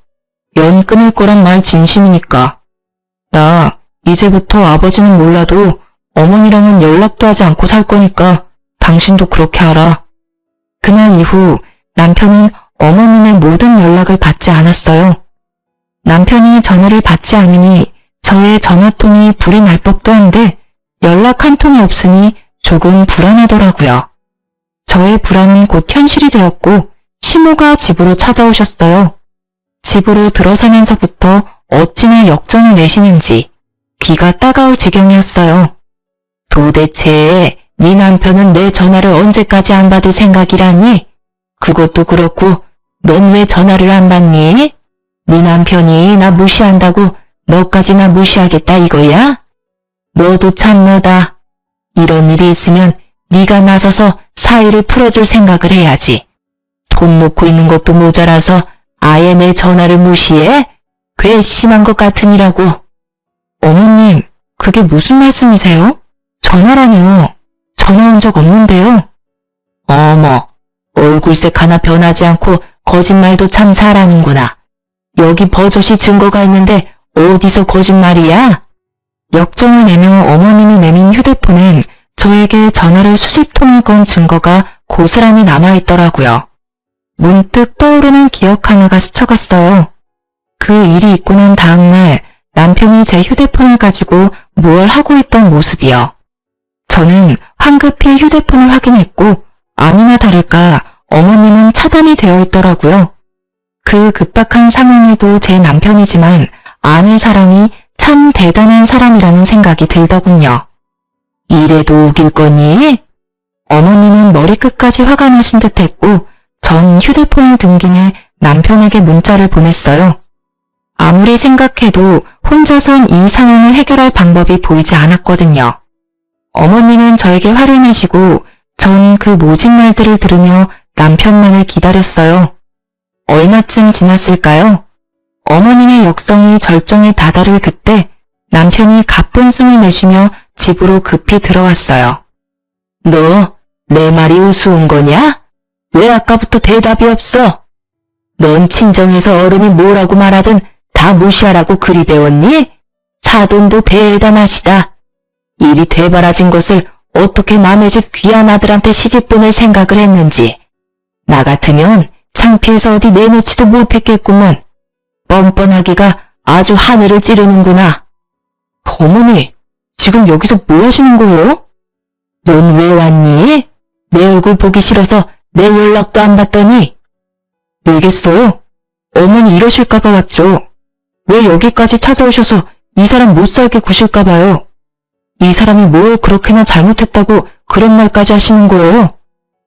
연 끊을 거란 말 진심이니까. 나 이제부터 아버지는 몰라도 어머니랑은 연락도 하지 않고 살 거니까 당신도 그렇게 알아. 그날 이후 남편은 어머님의 모든 연락을 받지 않았어요. 남편이 전화를 받지 않으니 저의 전화통이 불이 날 법도 한데 연락 한 통이 없으니 조금 불안하더라고요. 저의 불안은 곧 현실이 되었고 시모가 집으로 찾아오셨어요. 집으로 들어서면서부터 어찌나 역정을 내시는지 귀가 따가울 지경이었어요. 도대체 네 남편은 내 전화를 언제까지 안 받을 생각이라니? 그것도 그렇고 넌 왜 전화를 안 받니? 네 남편이 나 무시한다고 너까지 나 무시하겠다 이거야? 너도 참 너다. 이런 일이 있으면 네가 나서서 사이를 풀어줄 생각을 해야지. 돈 놓고 있는 것도 모자라서 아예 내 전화를 무시해? 괘씸한 것 같으니라고. 어머님, 그게 무슨 말씀이세요? 전화라뇨. 전화 온 적 없는데요. 어머, 얼굴색 하나 변하지 않고 거짓말도 참 잘하는구나. 여기 버젓이 증거가 있는데 어디서 거짓말이야? 역정을 내며 어머님이 내민 휴대폰엔 저에게 전화를 수십 통을 건 증거가 고스란히 남아있더라고요. 문득 떠오르는 기억 하나가 스쳐갔어요. 그 일이 있고 난 다음날 남편이 제 휴대폰을 가지고 무얼 하고 있던 모습이요. 저는 황급히 휴대폰을 확인했고 아니나 다를까 어머님은 차단이 되어 있더라고요. 그 급박한 상황에도 제 남편이지만 아내 사랑이 참 대단한 사람이라는 생각이 들더군요. 이래도 우길 거니? 어머님은 머리끝까지 화가 나신 듯 했고 전 휴대폰을 든 김에 남편에게 문자를 보냈어요. 아무리 생각해도 혼자선 이 상황을 해결할 방법이 보이지 않았거든요. 어머님은 저에게 화를 내시고 전 그 모진 말들을 들으며 남편만을 기다렸어요. 얼마쯤 지났을까요? 어머님의 역성이 절정에 다다를 그때 남편이 가쁜 숨을 내쉬며 집으로 급히 들어왔어요. 너 내 말이 우스운 거냐? 왜 아까부터 대답이 없어? 넌 친정에서 어른이 뭐라고 말하든 다 무시하라고 그리 배웠니? 사돈도 대단하시다. 일이 되바라진 것을 어떻게 남의 집 귀한 아들한테 시집 보낼 생각을 했는지. 나 같으면 창피해서 어디 내놓지도 못했겠구먼. 뻔뻔하기가 아주 하늘을 찌르는구나. 어머니, 지금 여기서 뭐 하시는 거예요? 넌 왜 왔니? 내 얼굴 보기 싫어서 내 연락도 안 받더니. 왜겠어요? 어머니 이러실까봐 왔죠. 왜 여기까지 찾아오셔서 이 사람 못 살게 구실까봐요. 이 사람이 뭘 그렇게나 잘못했다고 그런 말까지 하시는 거예요?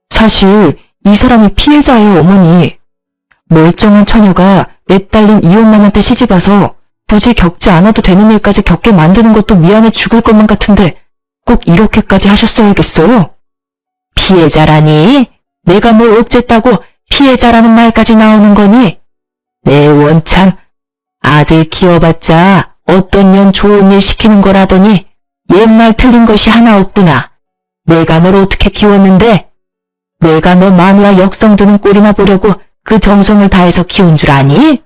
사실 이 사람이 피해자예요, 어머니. 멀쩡한 처녀가 내 딸린 이혼남한테 시집와서 굳이 겪지 않아도 되는 일까지 겪게 만드는 것도 미안해 죽을 것만 같은데 꼭 이렇게까지 하셨어야겠어요? 피해자라니? 내가 뭘 어쨌다고 피해자라는 말까지 나오는 거니? 내 원참 아들 키워봤자 어떤 년 좋은 일 시키는 거라더니 옛말 틀린 것이 하나 없구나. 내가 널 어떻게 키웠는데? 내가 너 마누라 역성 드는 꼴이나 보려고 그 정성을 다해서 키운 줄 아니?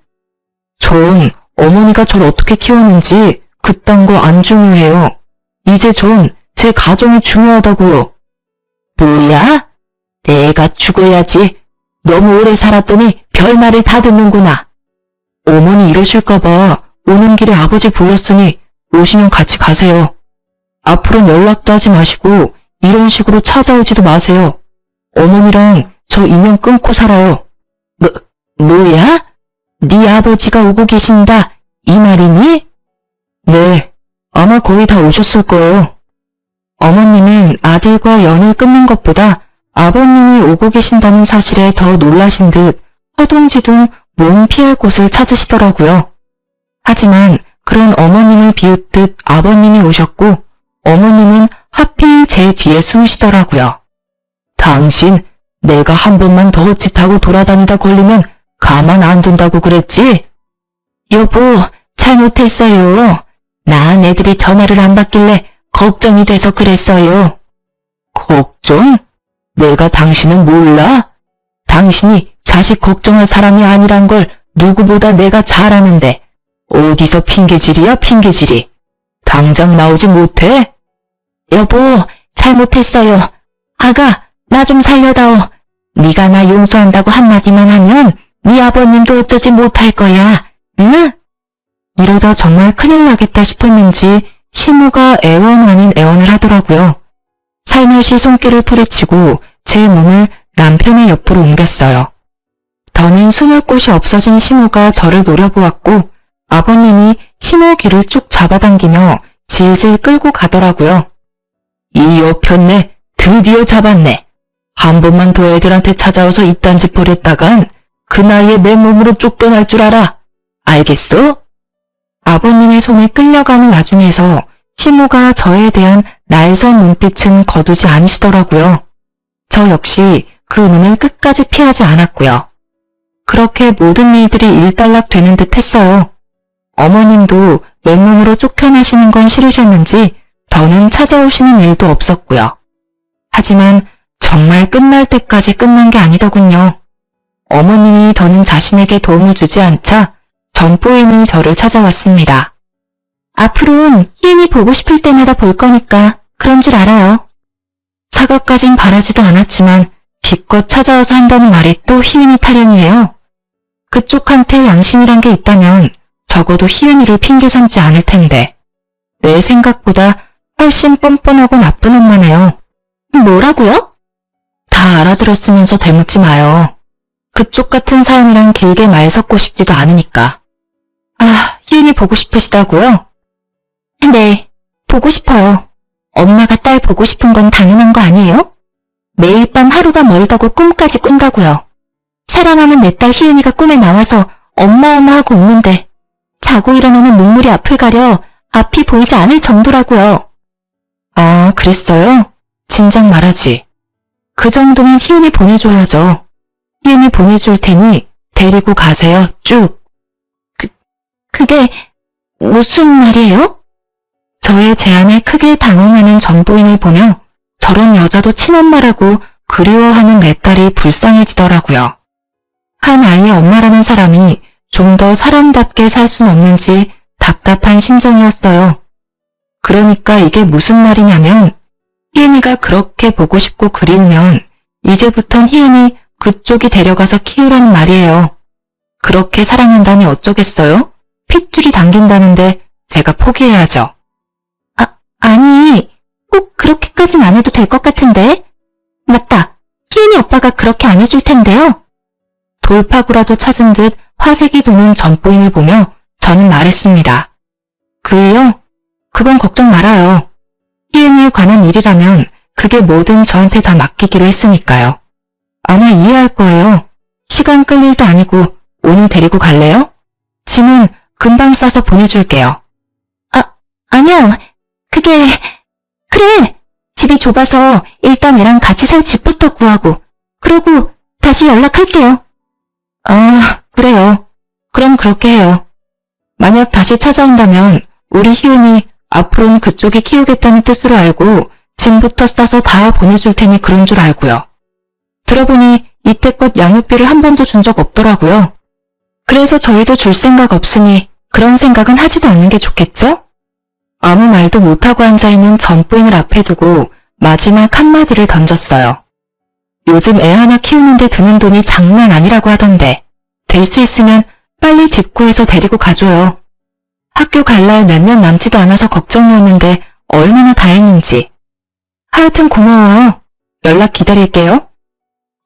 전 어머니가 절 어떻게 키웠는지 그딴 거 안 중요해요. 이제 전 제 가정이 중요하다고요. 뭐야? 내가 죽어야지. 너무 오래 살았더니 별말을 다 듣는구나. 어머니 이러실까봐 오는 길에 아버지 불렀으니 오시면 같이 가세요. 앞으로는 연락도 하지 마시고 이런 식으로 찾아오지도 마세요. 어머니랑 저 인연 끊고 살아요. 뭐야? 네 아버지가 오고 계신다 이 말이니? 네, 아마 거의 다 오셨을 거예요. 어머님은 아들과 연을 끊는 것보다 아버님이 오고 계신다는 사실에 더 놀라신 듯 허둥지둥 몸 피할 곳을 찾으시더라고요. 하지만 그런 어머님을 비웃듯 아버님이 오셨고 어머님은 하필 제 뒤에 숨으시더라고요. 당신 내가 한 번만 더 헛짓하고 돌아다니다 걸리면 가만 안 둔다고 그랬지? 여보, 잘못했어요. 난 애들이 전화를 안 받길래 걱정이 돼서 그랬어요. 걱정? 내가 당신은 몰라? 당신이 자식 걱정할 사람이 아니란 걸 누구보다 내가 잘 아는데 어디서 핑계질이야 핑계질이. 당장 나오지 못해? 여보, 잘못했어요. 아가, 나 좀 살려다오. 네가 나 용서한다고 한마디만 하면 네 아버님도 어쩌지 못할 거야. 응? 이러다 정말 큰일 나겠다 싶었는지 시모가 애원 아닌 애원을 하더라고요. 살며시 손길을 풀이치고 제 몸을 남편의 옆으로 옮겼어요. 더는 숨을 곳이 없어진 시모가 저를 노려보았고 아버님이 시모 귀를 쭉 잡아당기며 질질 끌고 가더라고요. 이 여편네 드디어 잡았네. 한 번만 더 애들한테 찾아와서 이딴 짓 벌였다간 그 나이에 맨몸으로 쫓겨날 줄 알아. 알겠어? 아버님의 손에 끌려가는 와중에서 시모가 저에 대한 날선 눈빛은 거두지 않으시더라고요. 저 역시 그 눈을 끝까지 피하지 않았고요. 그렇게 모든 일들이 일단락되는 듯 했어요. 어머님도 맨몸으로 쫓겨나시는 건 싫으셨는지 더는 찾아오시는 일도 없었고요. 하지만 정말 끝날 때까지 끝난 게 아니더군요. 어머님이 더는 자신에게 도움을 주지 않자 전부인이 저를 찾아왔습니다. 앞으로는 희은이 보고 싶을 때마다 볼 거니까 그런 줄 알아요. 사과까진 바라지도 않았지만 기껏 찾아와서 한다는 말이 또 희은이 타령이에요. 그쪽한테 양심이란 게 있다면 적어도 희은이를 핑계 삼지 않을 텐데 내 생각보다 훨씬 뻔뻔하고 나쁜 엄마네요. 뭐라고요? 다 알아들었으면서 되묻지 마요. 그쪽 같은 사람이랑 길게 말 섞고 싶지도 않으니까. 아, 희은이 보고 싶으시다고요? 네, 보고 싶어요. 엄마가 딸 보고 싶은 건 당연한 거 아니에요? 매일 밤 하루가 멀다고 꿈까지 꾼다고요. 사랑하는 내 딸 희은이가 꿈에 나와서 엄마 하고 웃는데 자고 일어나면 눈물이 앞을 가려 앞이 보이지 않을 정도라고요. 아, 그랬어요? 진작 말하지. 그 정도면 희은이 보내줘야죠. 희은이 보내줄 테니 데리고 가세요, 쭉. 그게 무슨 말이에요? 저의 제안에 크게 당황하는 전부인을 보며 저런 여자도 친엄마라고 그리워하는 내 딸이 불쌍해지더라고요. 한 아이의 엄마라는 사람이 좀 더 사람답게 살 순 없는지 답답한 심정이었어요. 그러니까 이게 무슨 말이냐면 희은이가 그렇게 보고 싶고 그리우면 이제부턴 희은이 그쪽이 데려가서 키우라는 말이에요. 그렇게 사랑한다니 어쩌겠어요? 핏줄이 당긴다는데 제가 포기해야죠. 아니, 꼭 그렇게까진 안 해도 될 것 같은데? 맞다, 희은이 오빠가 그렇게 안 해줄 텐데요. 돌파구라도 찾은 듯 화색이 도는 전부인을 보며 저는 말했습니다. 그래요? 그건 걱정 말아요. 희은이에 관한 일이라면 그게 뭐든 저한테 다 맡기기로 했으니까요. 아마 이해할 거예요. 시간 끌 일도 아니고 오늘 데리고 갈래요? 짐은 금방 싸서 보내줄게요. 아니요. 그래. 집이 좁아서 일단 얘랑 같이 살 집부터 구하고 그러고 다시 연락할게요. 아, 그래요. 그럼 그렇게 해요. 만약 다시 찾아온다면 우리 희은이 앞으로는 그쪽이 키우겠다는 뜻으로 알고 짐부터 싸서 다 보내줄 테니 그런 줄 알고요. 들어보니 이때껏 양육비를 한 번도 준 적 없더라고요. 그래서 저희도 줄 생각 없으니 그런 생각은 하지도 않는 게 좋겠죠? 아무 말도 못하고 앉아있는 전부인을 앞에 두고 마지막 한마디를 던졌어요. 요즘 애 하나 키우는데 드는 돈이 장난 아니라고 하던데 될 수 있으면 빨리 집 구해서 데리고 가줘요. 학교 갈 날 몇 년 남지도 않아서 걱정이었는데 얼마나 다행인지. 하여튼 고마워요. 연락 기다릴게요.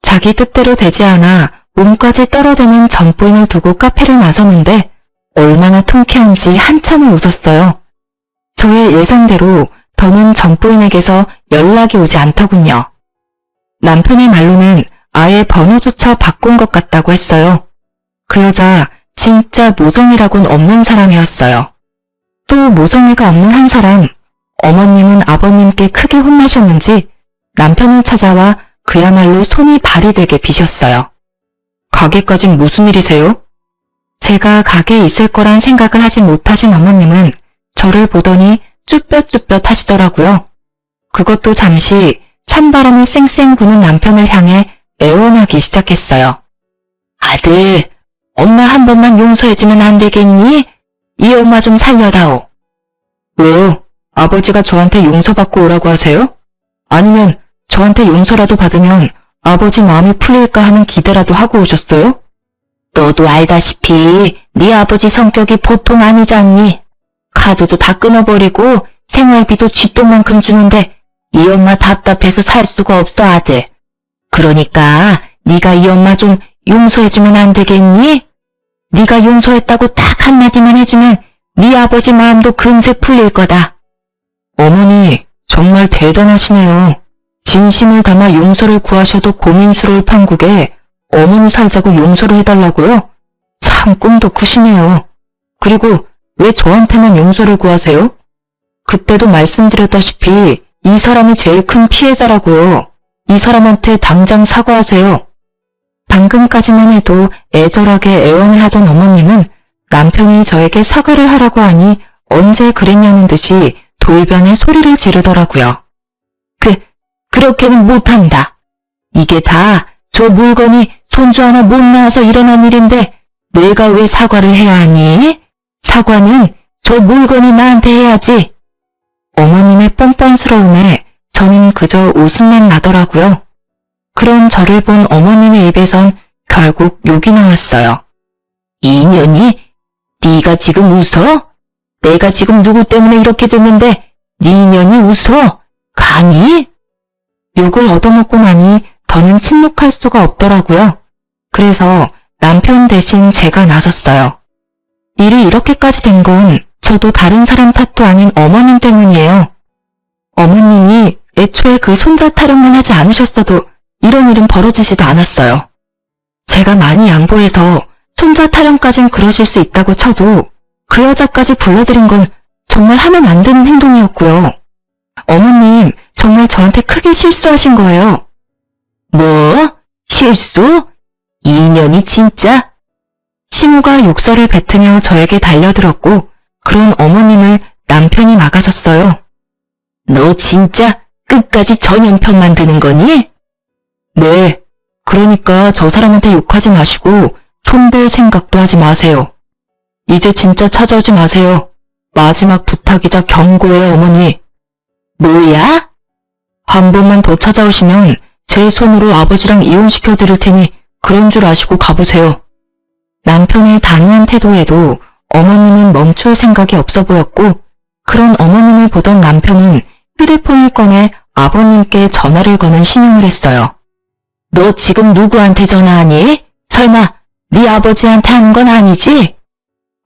자기 뜻대로 되지 않아 몸까지 떨어대는 전부인을 두고 카페를 나서는데 얼마나 통쾌한지 한참을 웃었어요. 저의 예상대로 더는 전부인에게서 연락이 오지 않더군요. 남편의 말로는 아예 번호조차 바꾼 것 같다고 했어요. 그 여자 진짜 모성이라고는 없는 사람이었어요. 또 모성애가 없는 한 사람, 어머님은 아버님께 크게 혼나셨는지 남편을 찾아와 그야말로 손이 발이 되게 비셨어요. 가게까진 무슨 일이세요? 제가 가게에 있을 거란 생각을 하지 못하신 어머님은 저를 보더니 쭈뼛쭈뼛 하시더라고요. 그것도 잠시 찬바람이 쌩쌩 부는 남편을 향해 애원하기 시작했어요. 아들, 엄마 한 번만 용서해주면 안 되겠니? 이 엄마 좀 살려다오. 왜요? 아버지가 저한테 용서받고 오라고 하세요? 아니면 저한테 용서라도 받으면 아버지 마음이 풀릴까 하는 기대라도 하고 오셨어요? 너도 알다시피 네 아버지 성격이 보통 아니지 않니? 카드도 다 끊어버리고 생활비도 쥐똥만큼 주는데 이 엄마 답답해서 살 수가 없어 아들. 그러니까 네가 이 엄마 좀 용서해주면 안 되겠니? 네가 용서했다고 딱 한마디만 해주면 네 아버지 마음도 금세 풀릴 거다. 어머니 정말 대단하시네요. 진심을 담아 용서를 구하셔도 고민스러울 판국에 어머니 살자고 용서를 해달라고요? 참 꿈도 크시네요. 그리고 왜 저한테만 용서를 구하세요? 그때도 말씀드렸다시피 이 사람이 제일 큰 피해자라고요. 이 사람한테 당장 사과하세요. 방금까지만 해도 애절하게 애원을 하던 어머님은 남편이 저에게 사과를 하라고 하니 언제 그랬냐는 듯이 돌변에 소리를 지르더라고요. 그렇게는 못한다. 이게 다 저 물건이 손주 하나 못 낳아서 일어난 일인데 내가 왜 사과를 해야 하니? 사과는 저 물건이 나한테 해야지. 어머님의 뻔뻔스러움에 저는 그저 웃음만 나더라고요. 그런 저를 본 어머님의 입에선 결국 욕이 나왔어요. 이년이? 네가 지금 웃어? 내가 지금 누구 때문에 이렇게 됐는데 네 년이 웃어? 감히? 욕을 얻어먹고 나니 더는 침묵할 수가 없더라고요. 그래서 남편 대신 제가 나섰어요. 일이 이렇게까지 된 건 저도 다른 사람 탓도 아닌 어머님 때문이에요. 어머님이 애초에 그 손자 타령만 하지 않으셨어도 이런 일은 벌어지지도 않았어요. 제가 많이 양보해서 손자 타령까진 그러실 수 있다고 쳐도 그 여자까지 불러들인 건 정말 하면 안 되는 행동이었고요. 어머님, 정말 저한테 크게 실수하신 거예요. 뭐? 실수? 이년이 진짜? 시모가 욕설을 뱉으며 저에게 달려들었고 그런 어머님을 남편이 막아섰어요. 너 진짜 끝까지 전연편 만드는 거니? 네, 그러니까 저 사람한테 욕하지 마시고 손댈 생각도 하지 마세요. 이제 진짜 찾아오지 마세요. 마지막 부탁이자 경고예요, 어머니. 뭐야? 한 번만 더 찾아오시면 제 손으로 아버지랑 이혼시켜 드릴 테니 그런 줄 아시고 가보세요. 남편의 단호한 태도에도 어머님은 멈출 생각이 없어 보였고 그런 어머님을 보던 남편은 휴대폰을 꺼내 아버님께 전화를 거는 신용을 했어요. 너 지금 누구한테 전화하니? 설마 네 아버지한테 하는 건 아니지?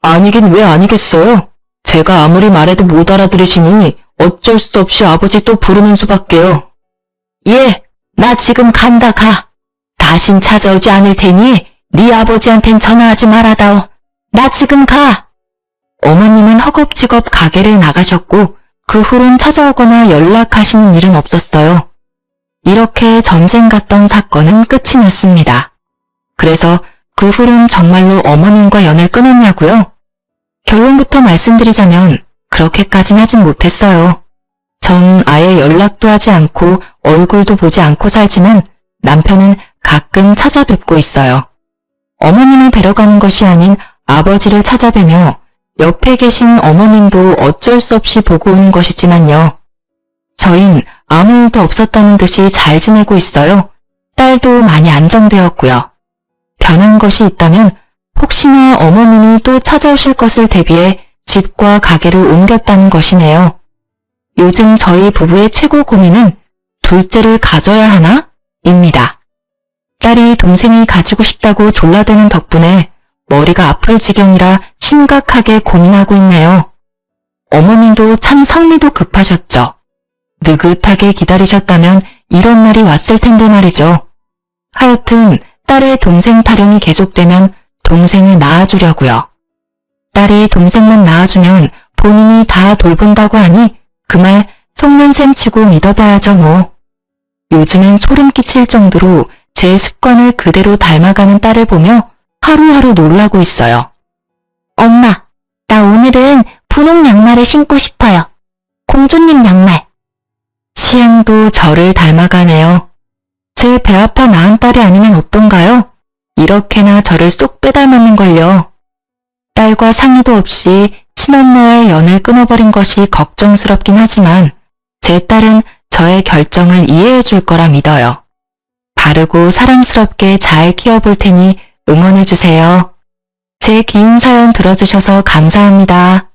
아니긴 왜 아니겠어요? 제가 아무리 말해도 못 알아들으시니 어쩔 수 없이 아버지 또 부르는 수밖에요. 예, 나 지금 간다 가. 다신 찾아오지 않을 테니 네 아버지한텐 전화하지 말아다오. 나 지금 가. 어머님은 허겁지겁 가게를 나가셨고 그 후론 찾아오거나 연락하시는 일은 없었어요. 이렇게 전쟁 같던 사건은 끝이 났습니다. 그래서 그 후론 정말로 어머님과 연을 끊었냐고요? 결론부터 말씀드리자면 그렇게까진 하진 못했어요. 전 아예 연락도 하지 않고 얼굴도 보지 않고 살지만 남편은 가끔 찾아뵙고 있어요. 어머님을 뵈러 가는 것이 아닌 아버지를 찾아뵈며 옆에 계신 어머님도 어쩔 수 없이 보고 오는 것이지만요. 저흰 아무 일도 없었다는 듯이 잘 지내고 있어요. 딸도 많이 안정되었고요. 변한 것이 있다면 혹시나 어머님이 또 찾아오실 것을 대비해 집과 가게를 옮겼다는 것이네요. 요즘 저희 부부의 최고 고민은 둘째를 가져야 하나? 입니다. 딸이 동생이 가지고 싶다고 졸라대는 덕분에 머리가 아플 지경이라 심각하게 고민하고 있네요. 어머님도 참 성미도 급하셨죠. 느긋하게 기다리셨다면 이런 날이 왔을 텐데 말이죠. 하여튼 딸의 동생 타령이 계속되면 동생을 낳아주려고요. 딸이 동생만 낳아주면 본인이 다 돌본다고 하니 그 말 속는 셈 치고 믿어봐야죠 뭐. 요즘엔 소름 끼칠 정도로 제 습관을 그대로 닮아가는 딸을 보며 하루하루 놀라고 있어요. 엄마, 나 오늘은 분홍 양말을 신고 싶어요. 공주님 양말. 취향도 저를 닮아가네요. 제 배 아파 낳은 딸이 아니면 어떤가요? 이렇게나 저를 쏙 빼닮았는걸요. 딸과 상의도 없이 친엄마와의 연을 끊어버린 것이 걱정스럽긴 하지만 제 딸은 저의 결정을 이해해 줄 거라 믿어요. 바르고 사랑스럽게 잘 키워볼 테니 응원해 주세요. 제 긴 사연 들어주셔서 감사합니다.